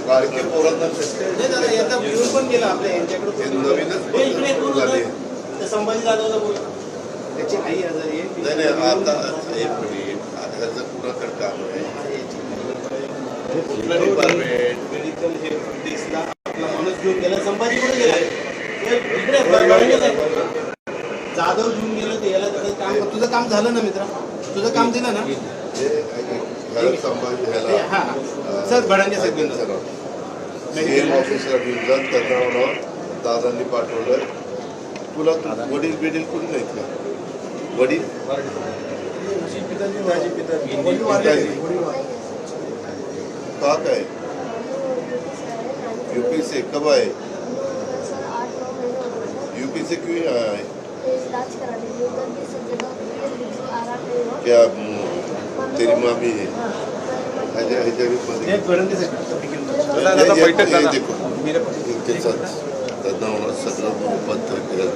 बारके पोरांना पण गेला आपल्या यांच्याकडे नवीनच झाले. संभाजी जाधवला बोल त्याची आई आजारी आहे. नाही आता एक मिनिट आता कुणाकडे काम आहे डिपार्टमेंट मेडिकल हे देशला आपला माणूस घेऊन गेला. संभाजी कुठे गेला इकडे जाधव घेऊन गेलं ते याला त्याचं काम. तुझं काम झालं ना मित्रा, तुझं काम दिलं ना संभाजी सर भडांगे साहेब सीएम ऑफिसला विरोधात करणारा दादांनी पाठवलं. तुला वडील बिडील कोणी नाहीत का? वडील का काय यूपी से कब आए? यूपी से क्यों आए? क्या तेरी मामी है? देखो इनके साथ सगळं पत्र केलं